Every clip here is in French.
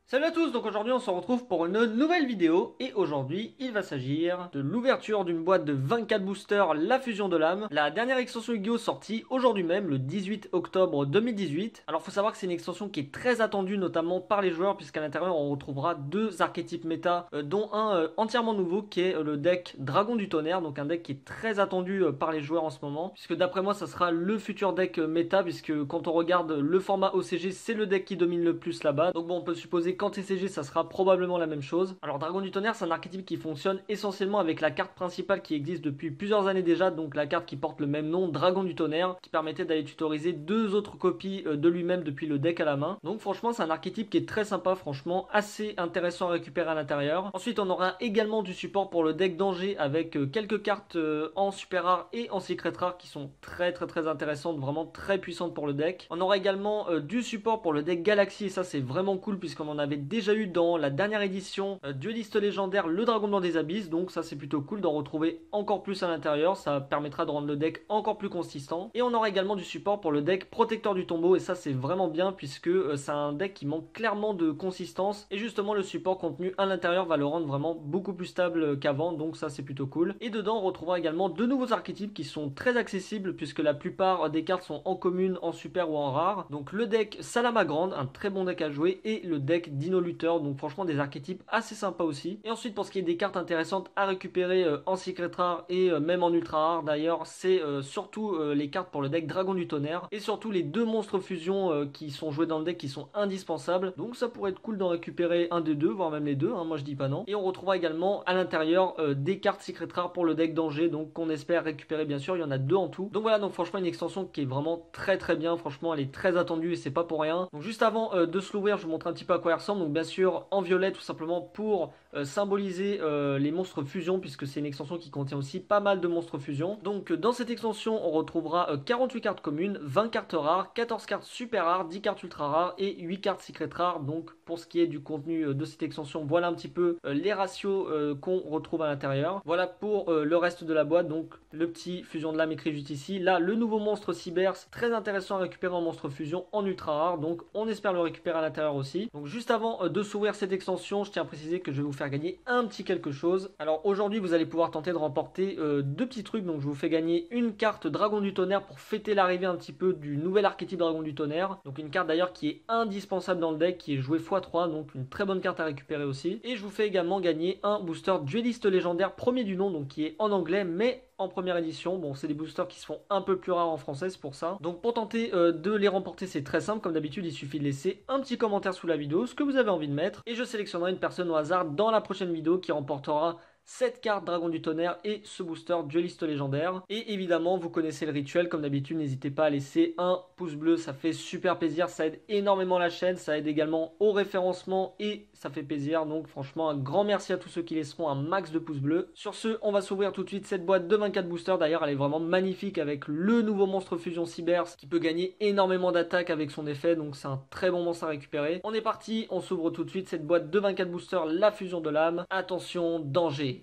Salut à tous, donc aujourd'hui on se retrouve pour une nouvelle vidéo et aujourd'hui il va s'agir de l'ouverture d'une boîte de 24 boosters La Fusion de l'âme, la dernière extension Yu-Gi-Oh sortie aujourd'hui même le 18 octobre 2018. Alors faut savoir que c'est une extension qui est très attendue notamment par les joueurs puisqu'à l'intérieur on retrouvera deux archétypes méta dont un entièrement nouveau qui est le deck Dragon du Tonnerre, donc un deck qui est très attendu par les joueurs en ce moment puisque d'après moi ça sera le futur deck méta puisque quand on regarde le format OCG c'est le deck qui domine le plus là-bas, donc bon on peut supposer qu'en TCG ça sera probablement la même chose. Alors Dragon du Tonnerre c'est un archétype qui fonctionne essentiellement avec la carte principale qui existe depuis plusieurs années déjà, donc la carte qui porte le même nom, Dragon du Tonnerre, qui permettait d'aller tutoriser deux autres copies de lui-même depuis le deck à la main. Donc franchement c'est un archétype qui est très sympa, franchement assez intéressant à récupérer à l'intérieur. Ensuite on aura également du support pour le deck danger avec quelques cartes en super rare et en secret rare qui sont très intéressantes, vraiment très puissantes pour le deck. On aura également du support pour le deck Galaxy et ça c'est vraiment cool puisqu'on en avait déjà eu dans la dernière édition dueliste légendaire le dragon blanc des abysses, donc ça c'est plutôt cool d'en retrouver encore plus à l'intérieur, ça permettra de rendre le deck encore plus consistant. Et on aura également du support pour le deck protecteur du tombeau et ça c'est vraiment bien puisque c'est un deck qui manque clairement de consistance et justement le support contenu à l'intérieur va le rendre vraiment beaucoup plus stable qu'avant, donc ça c'est plutôt cool. Et dedans on retrouvera également deux nouveaux archétypes qui sont très accessibles puisque la plupart des cartes sont en commune, en super ou en rare, donc le deck Salamagrande, un très bon deck à jouer, et le deck Dino Luther, donc franchement des archétypes assez sympas aussi. Et ensuite pour ce qui est des cartes intéressantes à récupérer en secret rare et même en ultra rare d'ailleurs, c'est surtout les cartes pour le deck Dragon du Tonnerre et surtout les deux monstres fusion qui sont joués dans le deck qui sont indispensables, donc ça pourrait être cool d'en récupérer un des deux, voire même les deux, hein, moi je dis pas non. Et on retrouvera également à l'intérieur des cartes secret rare pour le deck danger, donc qu'on espère récupérer bien sûr, il y en a deux en tout. Donc voilà, donc franchement une extension qui est vraiment très bien, franchement elle est très attendue et c'est pas pour rien. Donc juste avant de se l'ouvrir, je vous montre un petit peu à quoi elle ressemble. Donc bien sûr en violet tout simplement pour symboliser les monstres fusion puisque c'est une extension qui contient aussi pas mal de monstres fusion. Donc dans cette extension on retrouvera 48 cartes communes, 20 cartes rares, 14 cartes super rares, 10 cartes ultra rares et 8 cartes secret rares. Donc pour ce qui est du contenu de cette extension, voilà un petit peu les ratios qu'on retrouve à l'intérieur. Voilà pour le reste de la boîte, donc le petit fusion de l'âme écrit juste ici. Là le nouveau monstre Cybers, très intéressant à récupérer en monstre fusion en ultra rare, donc on espère le récupérer à l'intérieur aussi. Donc juste avant de s'ouvrir cette extension, je tiens à préciser que je vais vous faire gagner un petit quelque chose. Alors aujourd'hui vous allez pouvoir tenter de remporter deux petits trucs, donc je vous fais gagner une carte Dragon du Tonnerre pour fêter l'arrivée un petit peu du nouvel archétype Dragon du Tonnerre, donc une carte d'ailleurs qui est indispensable dans le deck, qui est jouée x3, donc une très bonne carte à récupérer aussi. Et je vous fais également gagner un booster dueliste légendaire premier du nom, donc qui est en anglais mais en première édition. Bon, c'est des boosters qui se font un peu plus rares en français, c'est pour ça. Donc pour tenter de les remporter, c'est très simple. Comme d'habitude, il suffit de laisser un petit commentaire sous la vidéo, ce que vous avez envie de mettre. Et je sélectionnerai une personne au hasard dans la prochaine vidéo qui remportera cette carte Dragon du Tonnerre et ce booster dueliste légendaire. Et évidemment, vous connaissez le rituel, comme d'habitude, n'hésitez pas à laisser un pouce bleu, ça fait super plaisir, ça aide énormément la chaîne, ça aide également au référencement et ça fait plaisir. Donc franchement, un grand merci à tous ceux qui laisseront un max de pouces bleus. Sur ce, on va s'ouvrir tout de suite cette boîte de 24 boosters. D'ailleurs, elle est vraiment magnifique avec le nouveau monstre fusion Cybers qui peut gagner énormément d'attaques avec son effet, donc c'est un très bon monstre à récupérer. On est parti, on s'ouvre tout de suite cette boîte de 24 boosters, la fusion de l'âme. Attention, danger.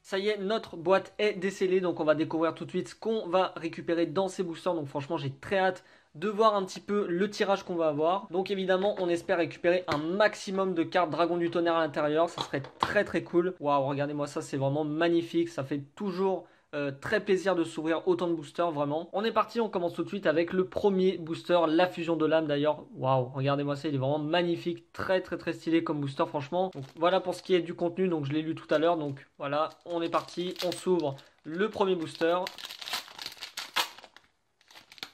Ça y est, notre boîte est décellée, donc on va découvrir tout de suite ce qu'on va récupérer dans ces boosters. Donc franchement, j'ai très hâte de voir un petit peu le tirage qu'on va avoir. Donc évidemment, on espère récupérer un maximum de cartes Dragon du Tonnerre à l'intérieur. Ça serait très cool. Waouh, regardez-moi ça, c'est vraiment magnifique. Ça fait toujours très plaisir de s'ouvrir autant de boosters, vraiment. On est parti, on commence tout de suite avec le premier booster, la fusion de l'âme d'ailleurs. Waouh, regardez-moi ça, il est vraiment magnifique, très stylé comme booster, franchement. Donc voilà pour ce qui est du contenu, donc je l'ai lu tout à l'heure, donc voilà, on est parti, on s'ouvre le premier booster.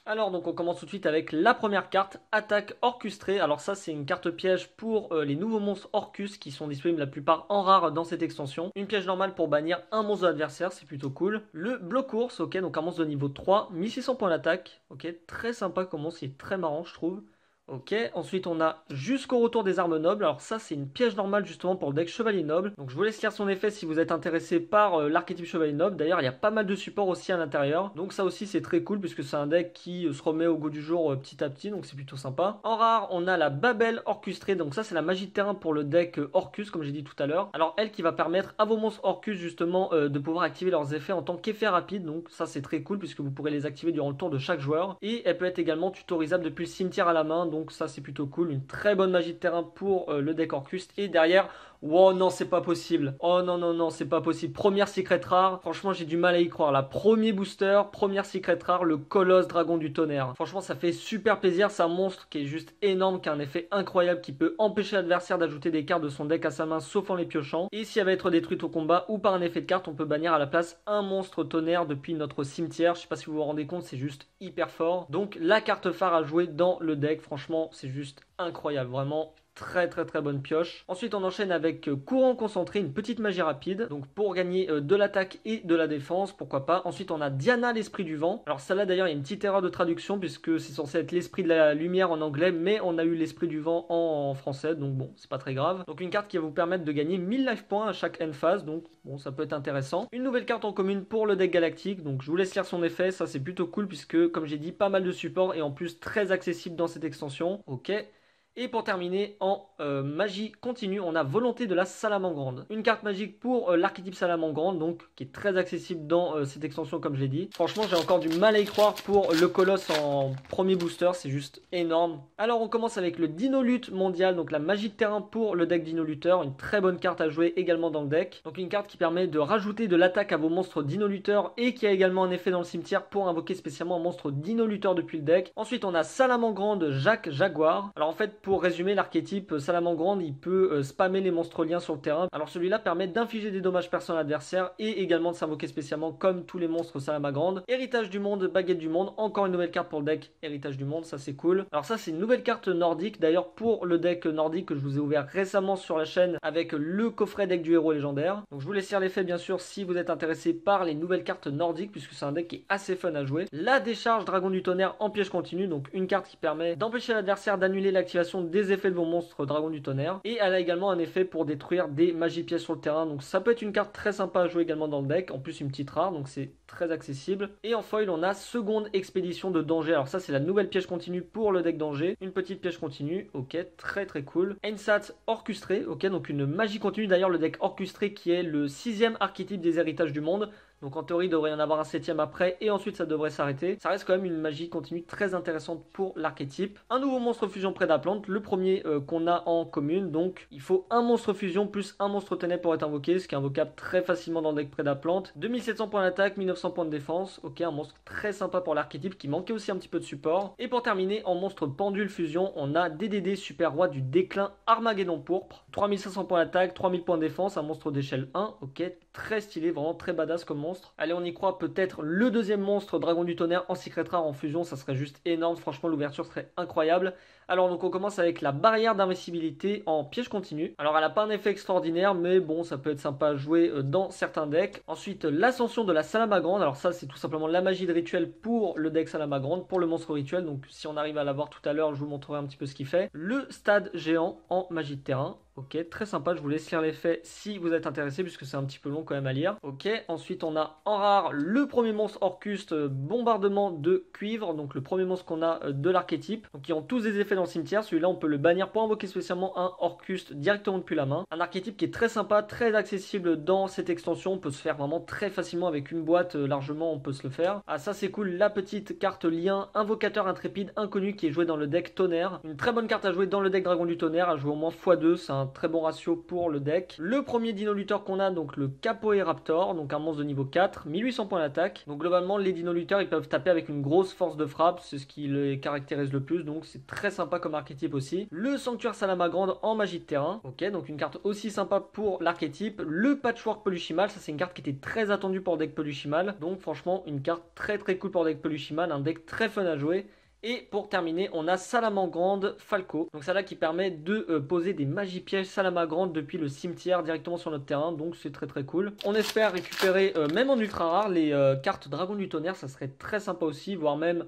Alors donc on commence tout de suite avec la première carte, attaque orchestrée. Alors ça c'est une carte piège pour les nouveaux monstres Orcus qui sont disponibles la plupart en rare dans cette extension. Une piège normale pour bannir un monstre de l'adversaire, c'est plutôt cool. Le bloc ours, ok, donc un monstre de niveau 3, 1600 points d'attaque. Ok, très sympa comme monstre, il est très marrant je trouve. Ok, ensuite on a jusqu'au retour des armes nobles. Alors ça c'est une piège normale justement pour le deck chevalier noble. Donc je vous laisse lire son effet si vous êtes intéressé par l'archétype chevalier noble. D'ailleurs il y a pas mal de supports aussi à l'intérieur. Donc ça aussi c'est très cool puisque c'est un deck qui se remet au goût du jour petit à petit. Donc c'est plutôt sympa. En rare on a la Babel orchestrée. Donc ça c'est la magie de terrain pour le deck Orcus comme j'ai dit tout à l'heure. Alors elle qui va permettre à vos monstres Orcus justement de pouvoir activer leurs effets en tant qu'effet rapide. Donc ça c'est très cool puisque vous pourrez les activer durant le tour de chaque joueur. Et elle peut être également tutorisable depuis le cimetière à la main. Donc ça c'est plutôt cool, une très bonne magie de terrain pour le deck Orcus. Et derrière, wow non c'est pas possible, oh non non non c'est pas possible, première secret rare, franchement j'ai du mal à y croire, la premier booster, première secret rare, le colosse dragon du tonnerre. Franchement ça fait super plaisir, c'est un monstre qui est juste énorme, qui a un effet incroyable, qui peut empêcher l'adversaire d'ajouter des cartes de son deck à sa main sauf en les piochant. Et si elle va être détruite au combat ou par un effet de carte, on peut bannir à la place un monstre tonnerre depuis notre cimetière. Je sais pas si vous vous rendez compte, c'est juste hyper fort. Donc la carte phare à jouer dans le deck, franchement c'est juste incroyable, vraiment très bonne pioche. Ensuite on enchaîne avec courant concentré, une petite magie rapide, donc pour gagner de l'attaque et de la défense, pourquoi pas. Ensuite on a Diana l'esprit du vent. Alors celle-là d'ailleurs il y a une petite erreur de traduction puisque c'est censé être l'esprit de la lumière en anglais, mais on a eu l'esprit du vent en français, donc bon c'est pas très grave. Donc une carte qui va vous permettre de gagner 1000 life points à chaque end phase, donc bon ça peut être intéressant. Une nouvelle carte en commune pour le deck galactique, donc je vous laisse lire son effet, ça c'est plutôt cool puisque comme j'ai dit pas mal de supports et en plus très accessible dans cette extension. Ok. Et pour terminer, en magie continue, on a Volonté de la Salamandre. Une carte magique pour l'archétype Salamandre, donc qui est très accessible dans cette extension comme je l'ai dit. Franchement, j'ai encore du mal à y croire pour le colosse en premier booster, c'est juste énorme. Alors on commence avec le Dinolutte mondial, donc la magie de terrain pour le deck Dinolutteur, une très bonne carte à jouer également dans le deck. Donc une carte qui permet de rajouter de l'attaque à vos monstres Dinolutteurs et qui a également un effet dans le cimetière pour invoquer spécialement un monstre Dinolutteur depuis le deck. Ensuite on a Salamandre Jacques Jaguar. Alors en fait, pour résumer, l'archétype Salamandre, il peut spammer les monstres liens sur le terrain. Alors celui-là permet d'infliger des dommages personnels à l'adversaire et également de s'invoquer spécialement comme tous les monstres Salamandre. Héritage du monde, baguette du monde, encore une nouvelle carte pour le deck Héritage du monde, ça c'est cool. Alors ça c'est une nouvelle carte nordique, d'ailleurs pour le deck nordique que je vous ai ouvert récemment sur la chaîne avec le coffret deck du héros légendaire. Donc je vous laisse lire l'effet bien sûr si vous êtes intéressé par les nouvelles cartes nordiques puisque c'est un deck qui est assez fun à jouer. La décharge dragon du tonnerre en piège continu, donc une carte qui permet d'empêcher l'adversaire d'annuler l'activation des effets de vos monstres dragon du tonnerre. Et elle a également un effet pour détruire des magies pièces sur le terrain. Donc ça peut être une carte très sympa à jouer également dans le deck. En plus une petite rare, donc c'est très accessible. Et en foil on a seconde expédition de danger. Alors ça c'est la nouvelle piège continue pour le deck danger. Une petite piège continue, ok, très cool. Einsat orchestré, ok, donc une magie continue. D'ailleurs le deck orchestré qui est le 6e archétype des héritages du monde. Donc en théorie, il devrait y en avoir un 7e après et ensuite ça devrait s'arrêter. Ça reste quand même une magie continue très intéressante pour l'archétype. Un nouveau monstre fusion Prédaplante, le premier qu'on a en commune. Donc il faut un monstre fusion plus un monstre ténèbres pour être invoqué, ce qui est invocable très facilement dans le deck Prédaplante. 2700 points d'attaque, 1900 points de défense. Ok, un monstre très sympa pour l'archétype qui manquait aussi un petit peu de support. Et pour terminer, en monstre pendule fusion, on a DDD Super Roi du déclin Armageddon Pourpre. 3500 points d'attaque, 3000 points de défense, un monstre d'échelle 1. Ok, très stylé, vraiment très badass comme monstre. Allez, on y croit, peut-être le deuxième monstre Dragon du Tonnerre en secret rare en fusion, ça serait juste énorme, franchement l'ouverture serait incroyable. Alors donc on commence avec la barrière d'invincibilité en piège continu. Alors elle n'a pas un effet extraordinaire mais bon ça peut être sympa à jouer dans certains decks. Ensuite l'ascension de la Salamandre, alors ça c'est tout simplement la magie de rituel pour le deck Salamandre, pour le monstre rituel. Donc si on arrive à l'avoir tout à l'heure je vous montrerai un petit peu ce qu'il fait. Le stade géant en magie de terrain. Ok, très sympa, je vous laisse lire l'effet si vous êtes intéressé puisque c'est un petit peu long quand même à lire. Ok, ensuite on a en rare le premier monstre Orcus, bombardement de cuivre, donc le premier monstre qu'on a de l'archétype. Donc ils ont tous des effets dans le cimetière, celui-là on peut le bannir pour invoquer spécialement un Orcus directement depuis la main. Un archétype qui est très sympa, très accessible dans cette extension, on peut se faire vraiment très facilement avec une boîte, largement on peut se le faire. Ah ça c'est cool, la petite carte lien invocateur intrépide inconnu qui est joué dans le deck tonnerre. Une très bonne carte à jouer dans le deck dragon du tonnerre, à jouer au moins x2, c'est un très bon ratio pour le deck. Le premier Dinolutteur qu'on a, donc le Capoeiraptor, donc un monstre de niveau 4, 1800 points d'attaque. Donc globalement les Dinolutteurs ils peuvent taper avec une grosse force de frappe, c'est ce qui les caractérise le plus, donc c'est très sympa comme archétype aussi. Le Sanctuaire Salamandre en magie de terrain, ok, donc une carte aussi sympa pour l'archétype. Le Patchwork Peluchimal, ça c'est une carte qui était très attendue pour le deck Peluchimal, donc franchement une carte très cool pour le deck Peluchimal, un deck très fun à jouer. Et pour terminer, on a Salamandre Falco. Donc celle-là qui permet de poser des magies pièges Salamandre depuis le cimetière directement sur notre terrain. Donc c'est très cool. On espère récupérer, même en ultra rare, les cartes Dragon du Tonnerre. Ça serait très sympa aussi, voire même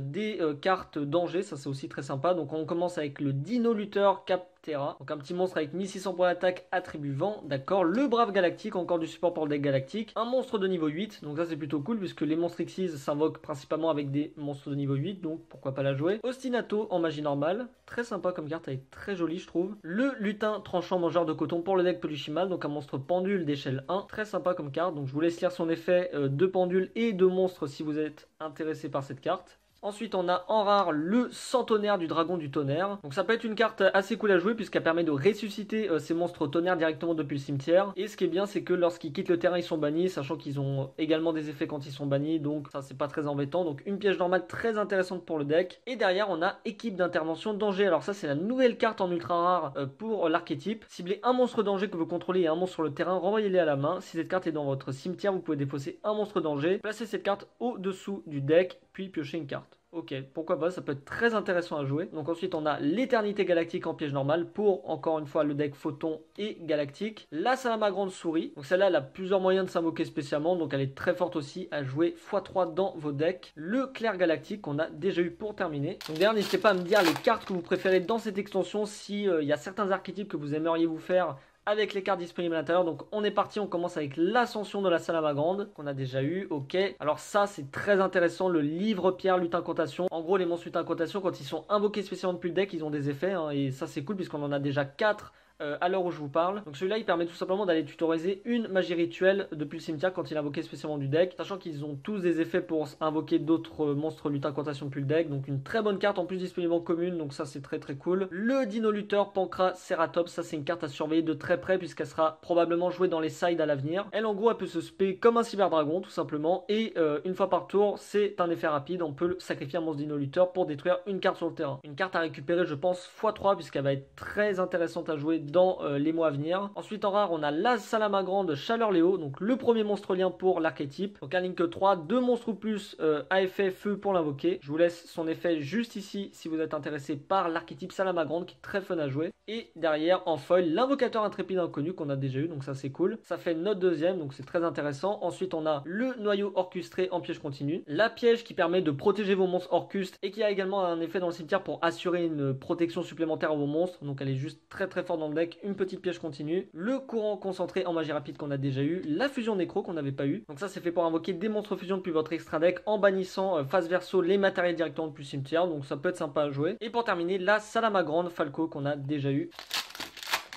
des cartes danger, ça c'est aussi très sympa. Donc on commence avec le Dino Lutteur Captera, donc un petit monstre avec 1600 points d'attaque, attribut vent, d'accord. Le Brave Galactique, encore du support pour le deck galactique. Un monstre de niveau 8, donc ça c'est plutôt cool puisque les monstres Xyz s'invoquent principalement avec des monstres de niveau 8, donc pourquoi pas la jouer. Ostinato en magie normale, très sympa comme carte, elle est très jolie je trouve. Le Lutin Tranchant Mangeur de Coton pour le deck Pelushimal, donc un monstre pendule d'échelle 1, très sympa comme carte. Donc je vous laisse lire son effet de pendule et de monstre si vous êtes intéressé par cette carte. Ensuite, on a en rare le Centenaire du Dragon du Tonnerre. Donc ça peut être une carte assez cool à jouer puisqu'elle permet de ressusciter ces monstres tonnerre directement depuis le cimetière. Et ce qui est bien, c'est que lorsqu'ils quittent le terrain, ils sont bannis, sachant qu'ils ont également des effets quand ils sont bannis. Donc ça, c'est pas très embêtant. Donc une piège normale très intéressante pour le deck. Et derrière, on a Équipe d'intervention danger. Alors ça, c'est la nouvelle carte en ultra rare pour l'archétype. Ciblez un monstre danger que vous contrôlez et un monstre sur le terrain, renvoyez-les à la main. Si cette carte est dans votre cimetière, vous pouvez défausser un monstre danger. Placez cette carte au-dessous du deck, puis piocher une carte. Ok, pourquoi pas, ça peut être très intéressant à jouer. Donc ensuite on a l'éternité galactique en piège normal pour encore une fois le deck photon et galactique. La Salamagrande souris, donc celle-là elle a plusieurs moyens de s'invoquer spécialement, donc elle est très forte aussi à jouer x3 dans vos decks. Le clair galactique qu'on a déjà eu pour terminer. Donc d'ailleurs n'hésitez pas à me dire les cartes que vous préférez dans cette extension, si il y a certains archétypes que vous aimeriez vous faire avec les cartes disponibles à l'intérieur. Donc on est parti, on commence avec l'ascension de la Salamagrande qu'on a déjà eu, ok. Alors ça c'est très intéressant, le livre pierre lutin incantation. En gros les monstres lutin incantation quand ils sont invoqués spécialement depuis le deck, ils ont des effets hein, et ça c'est cool puisqu'on en a déjà 4 à l'heure où je vous parle. Donc celui-là il permet tout simplement d'aller tutoriser une magie rituelle depuis le cimetière quand il est invoqué spécialement du deck, sachant qu'ils ont tous des effets pour invoquer d'autres monstres lutin incantation depuis le deck. Donc une très bonne carte, en plus disponible en commune, donc ça c'est très très cool. Le Dino Lutteur Pancraceratops, ça c'est une carte à surveiller de très près puisqu'elle sera probablement jouée dans les sides à l'avenir. Elle en gros elle peut se spé comme un cyberdragon tout simplement et une fois par tour c'est un effet rapide, on peut sacrifier un monstre Dino Lutteur pour détruire une carte sur le terrain. Une carte à récupérer je pense x3 puisqu'elle va être très intéressante à jouer dans les mois à venir. Ensuite en rare on a la Salamagrande Chaleur Léo, donc le premier monstre lien pour l'archétype. Donc un link 3, 2 monstres ou plus à effet feu pour l'invoquer. Je vous laisse son effet juste ici si vous êtes intéressé par l'archétype Salamagrande qui est très fun à jouer. Et derrière en foil l'invocateur intrépide inconnu qu'on a déjà eu, donc ça c'est cool. Ça fait notre deuxième, donc c'est très intéressant. Ensuite on a le noyau orchestré en piège continu. La piège qui permet de protéger vos monstres orcustes et qui a également un effet dans le cimetière pour assurer une protection supplémentaire à vos monstres. Donc elle est juste très très forte dans le deck. Une petite piège continue. Le courant concentré en magie rapide qu'on a déjà eu. La fusion nécro qu'on n'avait pas eu. Donc ça c'est fait pour invoquer des monstres fusion depuis votre extra deck en bannissant face verso les matériels directement depuis le cimetière. Donc ça peut être sympa à jouer. Et pour terminer la Salamagrande Falco qu'on a déjà eu.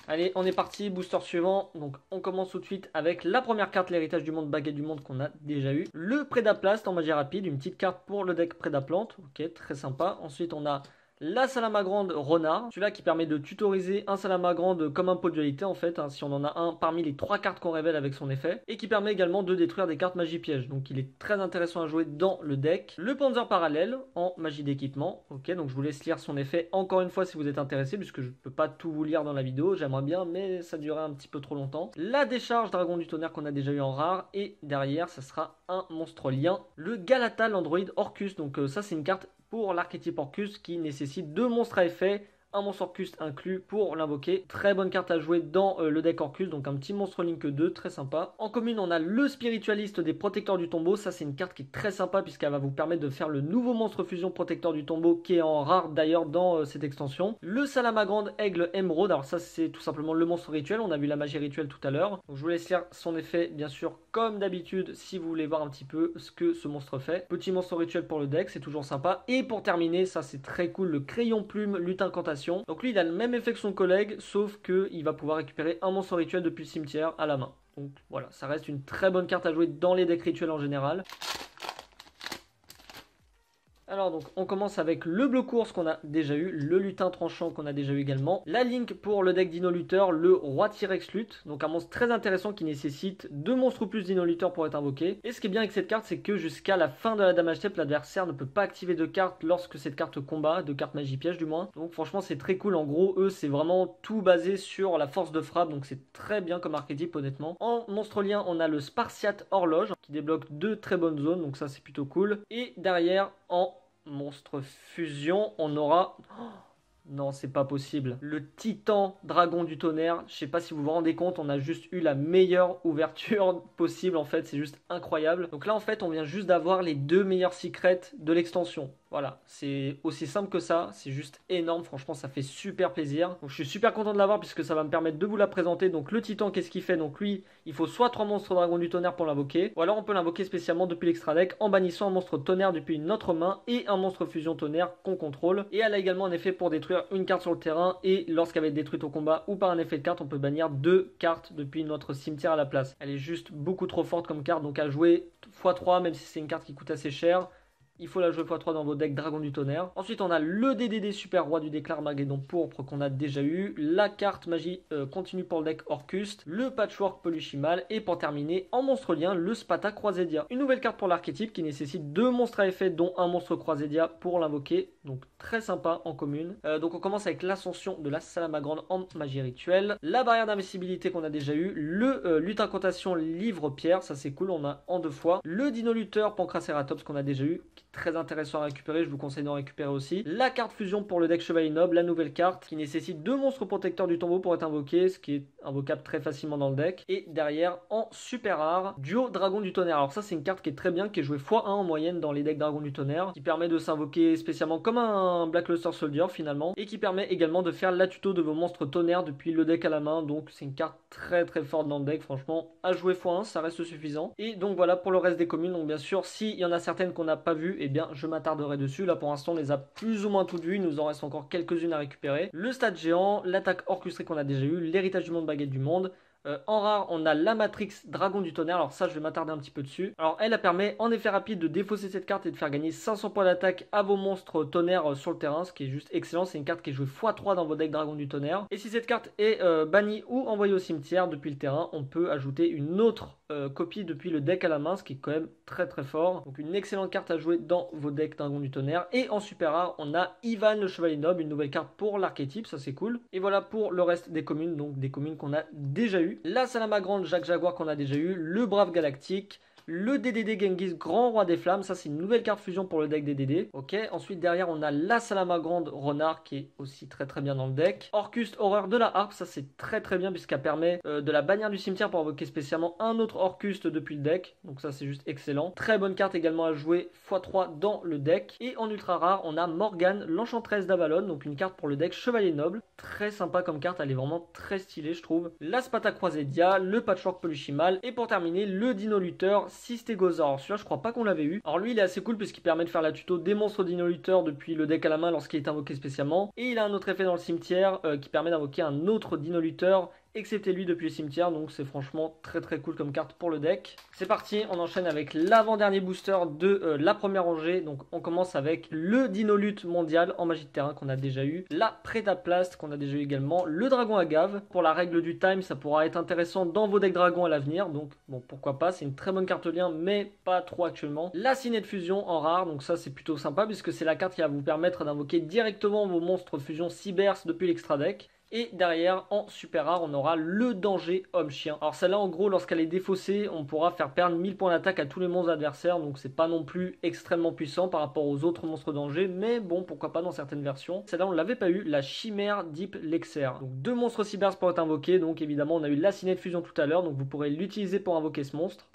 Allez, on est parti, booster suivant. Donc on commence tout de suite avec la première carte, l'héritage du monde, baguette du monde qu'on a déjà eu. Le Prédaplast en magie rapide, une petite carte pour le deck Prédaplante. Ok, très sympa. Ensuite on a la Salamagrande Renard, celui-là qui permet de tutoriser un Salamagrande comme un pot de dualité en fait, hein, si on en a un parmi les 3 cartes qu'on révèle avec son effet, et qui permet également de détruire des cartes magie piège, donc il est très intéressant à jouer dans le deck. Le Panzer parallèle en magie d'équipement, ok, donc je vous laisse lire son effet encore une fois si vous êtes intéressé, puisque je ne peux pas tout vous lire dans la vidéo, j'aimerais bien mais ça durerait un petit peu trop longtemps. La décharge Dragon du Tonnerre qu'on a déjà eu en rare, et derrière ça sera un monstre lien, le Galata l'Android Orcus, donc ça c'est une carte pour l'archétype Orcus qui nécessite 2 monstres à effet, un monstre Orcus inclus pour l'invoquer. Très bonne carte à jouer dans le deck Orcus, donc un petit monstre Link 2, très sympa. En commune, on a le spiritualiste des protecteurs du tombeau. Ça, c'est une carte qui est très sympa puisqu'elle va vous permettre de faire le nouveau monstre fusion protecteur du tombeau qui est en rare d'ailleurs dans cette extension. Le Salamagrande Aigle Émeraude, alors ça, c'est tout simplement le monstre rituel. On a vu la magie rituelle tout à l'heure. Donc, je vous laisse lire son effet, bien sûr, comme d'habitude, si vous voulez voir un petit peu ce que ce monstre fait. Petit monstre rituel pour le deck, c'est toujours sympa. Et pour terminer, ça, c'est très cool, le crayon plume lutin incantation. Donc lui il a le même effet que son collègue sauf qu'il va pouvoir récupérer un monstre rituel depuis le cimetière à la main. Donc voilà, ça reste une très bonne carte à jouer dans les decks rituels en général. Alors donc on commence avec le bleu course qu'on a déjà eu, le lutin tranchant qu'on a déjà eu également, la link pour le deck Dino Lutteur, le roi T-Rex lutte, donc un monstre très intéressant qui nécessite 2 monstres ou plus Dino Lutteur pour être invoqué. Et ce qui est bien avec cette carte c'est que jusqu'à la fin de la damage step l'adversaire ne peut pas activer de carte lorsque cette carte combat, de carte magie piège du moins. Donc franchement c'est très cool, en gros eux c'est vraiment tout basé sur la force de frappe, donc c'est très bien comme archétype honnêtement. En monstre lien on a le Spartiate Horloge qui débloque 2 très bonnes zones, donc ça c'est plutôt cool. Et derrière en monstre fusion, on aura Non, c'est pas possible. Le Titan Dragon du Tonnerre, je sais pas si vous vous rendez compte, on a juste eu la meilleure ouverture possible en fait, c'est juste incroyable. Donc là en fait, on vient juste d'avoir les deux meilleurs secrets de l'extension. Voilà, c'est aussi simple que ça, c'est juste énorme, franchement ça fait super plaisir. Donc je suis super content de l'avoir puisque ça va me permettre de vous la présenter. Donc le Titan, qu'est-ce qu'il fait? Donc lui, il faut soit 3 monstres Dragon du Tonnerre pour l'invoquer, ou alors on peut l'invoquer spécialement depuis l'extra deck en bannissant un monstre Tonnerre depuis notre main et un monstre Fusion Tonnerre qu'on contrôle. Et elle a également un effet pour détruire une carte sur le terrain, et lorsqu'elle va être détruite au combat ou par un effet de carte, on peut bannir 2 cartes depuis notre cimetière à la place. Elle est juste beaucoup trop forte comme carte, donc à jouer x3, même si c'est une carte qui coûte assez cher. Il faut la jouer x3 dans vos decks Dragon du Tonnerre. Ensuite, on a le DDD Super Roi du déclare Armageddon pourpre qu'on a déjà eu. La carte magie continue pour le deck Orcuste. Le Patchwork Polychimal. Et pour terminer, en monstre lien, le Spata Croisédia. Une nouvelle carte pour l'archétype qui nécessite 2 monstres à effet, dont un monstre Croisédia pour l'invoquer. Donc très sympa en commune. Donc on commence avec l'ascension de la Salamagrande en magie rituelle. La barrière d'invisibilité qu'on a déjà eu. Le lutte incantation livre pierre. Ça c'est cool, on a en 2 fois. Le Dino Lutteur Pancraceratops qu'on a déjà eu. Très intéressant à récupérer, je vous conseille d'en récupérer aussi. La carte fusion pour le deck Chevalier Noble, la nouvelle carte qui nécessite 2 monstres protecteurs du tombeau pour être invoqué, ce qui est invocable très facilement dans le deck. Et derrière, en super rare, Duo Dragon du Tonnerre. Alors ça c'est une carte qui est très bien, qui est jouée x1 en moyenne dans les decks Dragon du Tonnerre, qui permet de s'invoquer spécialement comme un Black Luster Soldier finalement, et qui permet également de faire la tuto de vos monstres Tonnerre depuis le deck à la main. Donc c'est une carte très très forte dans le deck, franchement à jouer x1 ça reste suffisant. Et donc voilà pour le reste des communes. Donc bien sûr s'il y en a certaines qu'on n'a pas vues, eh bien je m'attarderai dessus. Là pour l'instant on les a plus ou moins toutes vues, il nous en reste encore quelques-unes à récupérer. Le stade géant, l'attaque orchestrée qu'on a déjà eu, l'héritage du monde baguette du monde. En rare, on a la Matrix Dragon du Tonnerre. Alors ça, je vais m'attarder un petit peu dessus. Alors elle permet en effet rapide de défausser cette carte et de faire gagner 500 points d'attaque à vos monstres Tonnerre sur le terrain, ce qui est juste excellent. C'est une carte qui est jouée x3 dans vos decks Dragon du Tonnerre. Et si cette carte est bannie ou envoyée au cimetière depuis le terrain, on peut ajouter une autre copie depuis le deck à la main, ce qui est quand même très très fort. Donc une excellente carte à jouer dans vos decks Dragon du Tonnerre. Et en super rare, on a Ivan le Chevalier Noble, une nouvelle carte pour l'archétype, ça c'est cool. Et voilà pour le reste des communes, donc des communes qu'on a déjà eu. La Salamagrande Jacques Jaguar qu'on a déjà eu, le Brave Galactique, le DDD Genghis Grand Roi des Flammes, ça c'est une nouvelle carte fusion pour le deck DDD. Ok, ensuite derrière on a la Salamagrande Renard qui est aussi très très bien dans le deck. Orcuste Horreur de la Harpe, ça c'est très très bien puisqu'elle permet de la bannière du cimetière pour invoquer spécialement un autre Orcuste depuis le deck. Donc ça c'est juste excellent. Très bonne carte également à jouer x3 dans le deck. Et en ultra rare on a Morgane l'Enchanteresse d'Avalon, donc une carte pour le deck Chevalier Noble. Très sympa comme carte, elle est vraiment très stylée je trouve. La Spata Croisédia, le Patchwork Polychimal et pour terminer le Dino Lutteur Systégosaur. Alors celui-là je crois pas qu'on l'avait eu. Alors lui il est assez cool puisqu'il permet de faire la tuto des monstres Dino Lutteur depuis le deck à la main lorsqu'il est invoqué spécialement. Et il a un autre effet dans le cimetière qui permet d'invoquer un autre Dino Lutteur excepté lui depuis le cimetière, donc c'est franchement très très cool comme carte pour le deck. C'est parti, on enchaîne avec l'avant-dernier booster de la première rangée. Donc on commence avec le Dinolute mondial en magie de terrain qu'on a déjà eu, la Prédaplast qu'on a déjà eu également, le Dragon Agave. Pour la règle du time, ça pourra être intéressant dans vos decks dragons à l'avenir, donc bon pourquoi pas, c'est une très bonne carte lien mais pas trop actuellement. La Ciné de Fusion en rare, donc ça c'est plutôt sympa puisque c'est la carte qui va vous permettre d'invoquer directement vos monstres fusion Cybers depuis l'extra deck. Et derrière, en super rare, on aura le danger homme-chien. Alors celle-là, en gros, lorsqu'elle est défaussée, on pourra faire perdre 1000 points d'attaque à tous les monstres adversaires. Donc c'est pas non plus extrêmement puissant par rapport aux autres monstres danger. Mais bon, pourquoi pas dans certaines versions. Celle-là, on ne l'avait pas eu, la Chimère Deep Lexer. Donc 2 monstres cybers pour être invoqués. Donc évidemment, on a eu la Ciné de Fusion tout à l'heure. Donc vous pourrez l'utiliser pour invoquer ce monstre.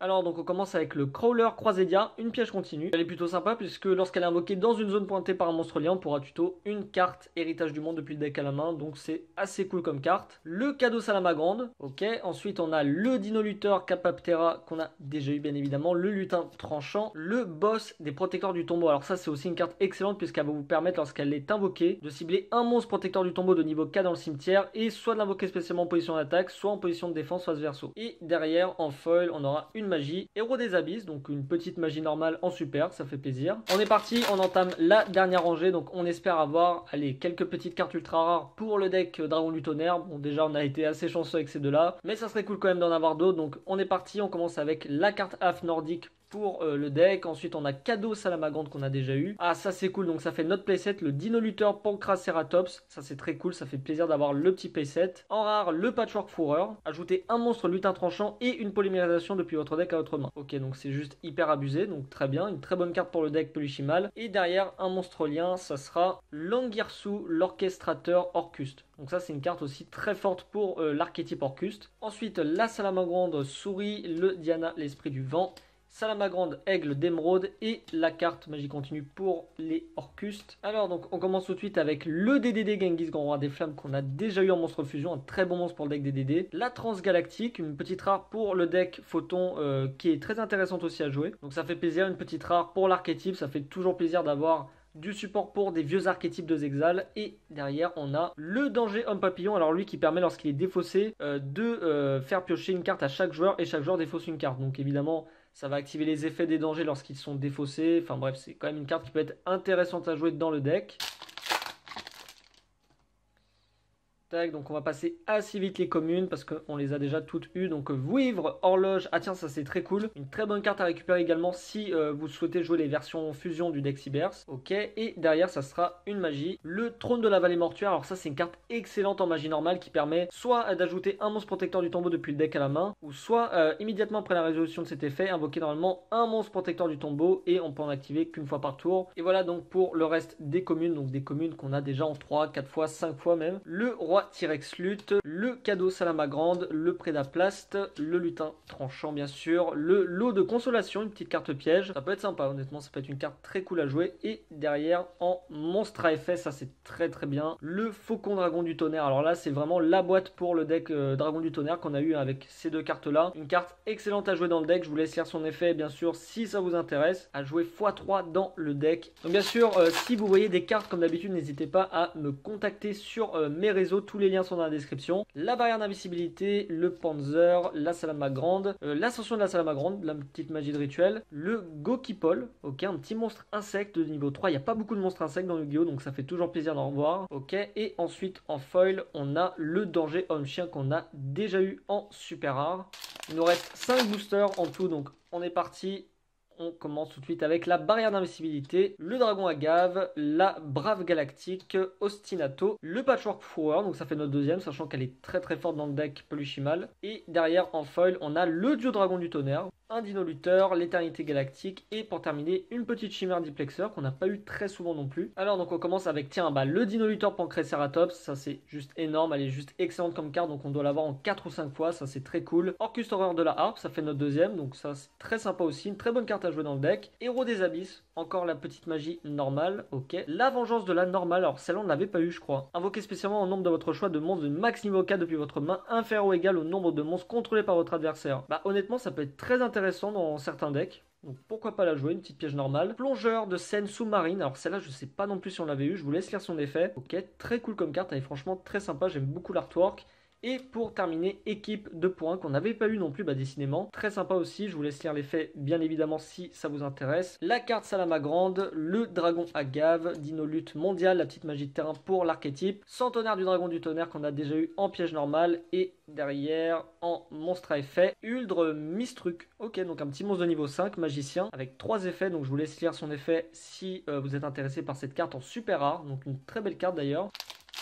Alors donc on commence avec le Crawler Croisédia, une piège continue. Elle est plutôt sympa puisque lorsqu'elle est invoquée dans une zone pointée par un monstre lien, on pourra tuto une carte Héritage du Monde depuis le deck à la main, donc c'est assez cool comme carte. Le cadeau Salamagrande, ok. Ensuite on a le Dino Lutteur Capaptera qu'on a déjà eu bien évidemment, le lutin tranchant, le boss des protecteurs du tombeau. Alors ça c'est aussi une carte excellente puisqu'elle va vous permettre lorsqu'elle est invoquée de cibler un monstre protecteur du tombeau de niveau K dans le cimetière et soit de l'invoquer spécialement en position d'attaque, soit en position de défense, soit verso. Et derrière en foil on aura une magie, Héros des Abysses, donc une petite magie normale en super, ça fait plaisir. On est parti, on entame la dernière rangée, donc on espère avoir, allez, quelques petites cartes ultra rares pour le deck Dragon du Tonnerre. Bon déjà on a été assez chanceux avec ces deux là, mais ça serait cool quand même d'en avoir d'autres, donc on est parti, on commence avec la carte AF nordique pour le deck. Ensuite, on a Cadeau Salamagande qu'on a déjà eu. Ah, ça c'est cool. Donc, ça fait notre playset, le Dino Lutteur Pancraceratops. Ça, c'est très cool. Ça fait plaisir d'avoir le petit playset. En rare, le Patchwork Fourreur. Ajouter un monstre lutin tranchant et une polymérisation depuis votre deck à votre main. Ok, donc c'est juste hyper abusé. Donc, très bien. Une très bonne carte pour le deck Polychimal. Et derrière, un monstre lien, ça sera Langirsu, l'Orchestrateur Orcuste. Donc ça c'est une carte aussi très forte pour l'archétype Orcuste. Ensuite la Salamagande souris, le Diana l'esprit du vent, Salamagande aigle d'émeraude et la carte magie continue pour les Orcustes. Alors donc on commence tout de suite avec le DDD Genghis Grand Roi des Flammes qu'on a déjà eu en monstre fusion, un très bon monstre pour le deck DDD. La Transgalactique, une petite rare pour le deck Photon qui est très intéressante aussi à jouer. Donc ça fait plaisir, une petite rare pour l'archétype, ça fait toujours plaisir d'avoir du support pour des vieux archétypes de Zexal. Et derrière on a le danger homme papillon, alors lui qui permet lorsqu'il est défaussé de faire piocher une carte à chaque joueur et chaque joueur défausse une carte. Donc évidemment ça va activer les effets des dangers lorsqu'ils sont défaussés. Enfin bref, c'est quand même une carte qui peut être intéressante à jouer dans le deck. Tac, donc on va passer assez vite les communes parce qu'on les a déjà toutes eues. Donc Vouivre, Horloge, ah tiens ça c'est très cool. Une très bonne carte à récupérer également si vous souhaitez jouer les versions fusion du deck Cyberse. Ok, et derrière ça sera une magie, le Trône de la Vallée Mortuaire. Alors ça c'est une carte excellente en magie normale qui permet soit d'ajouter un monstre protecteur du tombeau depuis le deck à la main, ou soit immédiatement après la résolution de cet effet, invoquer normalement un monstre protecteur du tombeau et on peut en activer qu'une fois par tour. Et voilà donc pour le reste des communes, donc des communes qu'on a déjà en 3, 4 fois, 5 fois même. Le Roi T-Rex Lutte, le Cadeau Salamagrande, le Prédaplast, le Lutin Tranchant bien sûr, le Lot de Consolation, une petite carte piège. Ça peut être sympa honnêtement, ça peut être une carte très cool à jouer. Et derrière en monstre à effet, ça c'est très très bien, le Faucon Dragon du Tonnerre. Alors là c'est vraiment la boîte pour le deck Dragon du Tonnerre qu'on a eu avec ces deux cartes là. Une carte excellente à jouer dans le deck, je vous laisse lire son effet bien sûr si ça vous intéresse, à jouer x3 dans le deck. Donc bien sûr si vous voyez des cartes comme d'habitude, n'hésitez pas à me contacter sur mes réseaux, tous les liens sont dans la description. La barrière d'invisibilité, le Panzer, la Salamagrande, l'ascension de la Salamagrande, la petite magie de rituel, le Gokipol, ok, un petit monstre insecte de niveau 3. Il n'y a pas beaucoup de monstres insectes dans Yu-Gi-Oh! Donc ça fait toujours plaisir d'en revoir. Ok, et ensuite en foil, on a le danger homme-chien qu'on a déjà eu en super rare. Il nous reste 5 boosters en tout, donc on est parti. On commence tout de suite avec la barrière d'invisibilité, le dragon agave, la brave galactique, Ostinato, le patchwork fourreur, donc ça fait notre deuxième, sachant qu'elle est très très forte dans le deck Polychimal. Et derrière en foil, on a le duo dragon du tonnerre, un dino lutteur, l'éternité galactique et pour terminer une petite chimère diplexeur qu'on n'a pas eu très souvent non plus. Alors donc on commence avec tiens le dino lutteur Pancraceratops, ça c'est juste énorme, elle est juste excellente comme carte, donc on doit l'avoir en 4 ou 5 fois, ça c'est très cool. Orcus Horreur de la harpe, ça fait notre deuxième, donc ça c'est très sympa aussi, une très bonne carte à jouer dans le deck. Héros des abysses, encore la petite magie normale, ok. La vengeance de la normale, alors celle-là on l'avait pas eu je crois. Invoquez spécialement au nombre de votre choix de monstres de max niveau 4 depuis votre main, inférieur ou égal au nombre de monstres contrôlés par votre adversaire. Bah honnêtement ça peut être très intéressant dans certains decks. Donc pourquoi pas la jouer, une petite piège normale. Plongeur de scène sous-marine, alors celle-là je sais pas non plus si on l'avait eu, je vous laisse lire son effet. Ok, très cool comme carte, elle est franchement très sympa, j'aime beaucoup l'artwork. Et pour terminer, équipe de points qu'on n'avait pas eu non plus décidément. Très sympa aussi, je vous laisse lire l'effet bien évidemment si ça vous intéresse. La carte Salamagrande, le dragon agave, Dino Lutte mondial, la petite magie de terrain pour l'archétype. Centenaire du dragon du tonnerre qu'on a déjà eu en piège normal. Et derrière en monstre à effet, Uldre Mistruc. Ok, donc un petit monstre de niveau 5, magicien, avec 3 effets. Donc je vous laisse lire son effet si vous êtes intéressé par cette carte en super rare. Donc une très belle carte d'ailleurs.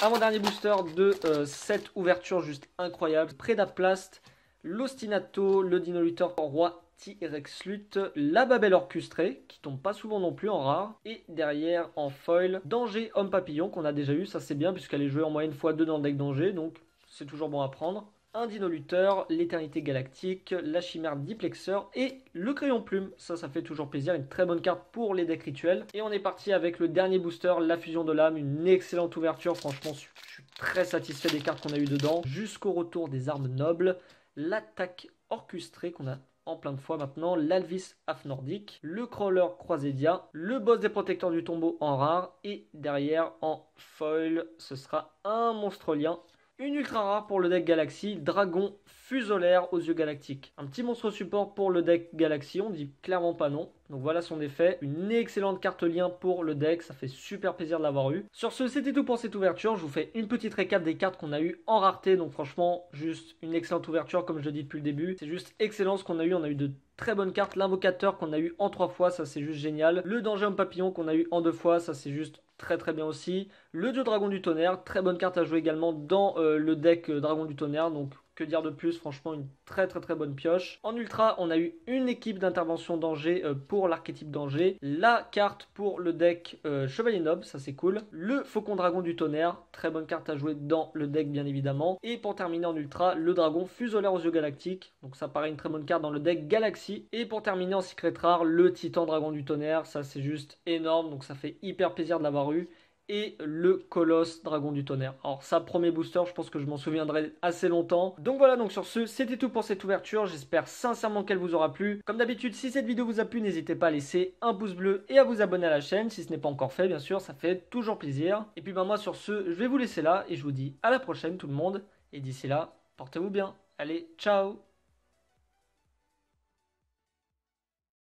Avant-dernier booster de cette ouverture juste incroyable. Prédaplast, l'Ostinato, le Dino Lutteur Roi T-Rex Lutte, la Babel Orchestrée, qui tombe pas souvent non plus en rare. Et derrière en foil, Danger Homme Papillon qu'on a déjà eu, ça c'est bien puisqu'elle est jouée en moyenne x2 dans le deck Danger, donc c'est toujours bon à prendre. Un Dino Lutteur, l'éternité galactique, la chimère diplexeur et le crayon plume. Ça fait toujours plaisir, une très bonne carte pour les decks rituels. Et on est parti avec le dernier booster, la fusion de l'âme, une excellente ouverture. Franchement, je suis très satisfait des cartes qu'on a eu dedans. Jusqu'au retour des armes nobles, l'attaque orchestrée qu'on a en plein de fois maintenant, l'Alvis Af Nordique, le Crawler Croisédia, le boss des protecteurs du tombeau en rare et derrière en foil, ce sera un monstre lien. Une ultra rare pour le deck Galaxy, Dragon Fusolaire aux yeux galactiques. Un petit monstre support pour le deck Galaxy, on dit clairement pas non. Donc voilà son effet, une excellente carte lien pour le deck, ça fait super plaisir de l'avoir eu. Sur ce, c'était tout pour cette ouverture, je vous fais une petite récap des cartes qu'on a eu en rareté. Donc franchement, juste une excellente ouverture comme je le dis depuis le début. C'est juste excellent ce qu'on a eu, on a eu de très bonne carte. L'invocateur qu'on a eu en 3 fois, ça c'est juste génial. Le danger homme papillon qu'on a eu en 2 fois, ça c'est juste très très bien aussi. Le dieu dragon du tonnerre, très bonne carte à jouer également dans le deck dragon du tonnerre. Donc que dire de plus, franchement une très très très bonne pioche. En ultra, on a eu une équipe d'intervention danger pour l'archétype danger. La carte pour le deck chevalier noble, ça c'est cool. Le faucon dragon du tonnerre, très bonne carte à jouer dans le deck bien évidemment. Et pour terminer en ultra, le dragon fusolaire aux yeux galactiques. Donc ça paraît une très bonne carte dans le deck galaxie. Et pour terminer en secret rare, le titan dragon du tonnerre, ça c'est juste énorme. Donc ça fait hyper plaisir de l'avoir eu. Et le colosse dragon du tonnerre. Alors ça, premier booster, je pense que je m'en souviendrai assez longtemps. Donc voilà, donc sur ce, c'était tout pour cette ouverture. J'espère sincèrement qu'elle vous aura plu. Comme d'habitude, si cette vidéo vous a plu, n'hésitez pas à laisser un pouce bleu et à vous abonner à la chaîne si ce n'est pas encore fait, bien sûr, ça fait toujours plaisir. Et puis ben moi sur ce, je vais vous laisser là et je vous dis à la prochaine tout le monde. Et d'ici là, portez-vous bien. Allez, ciao!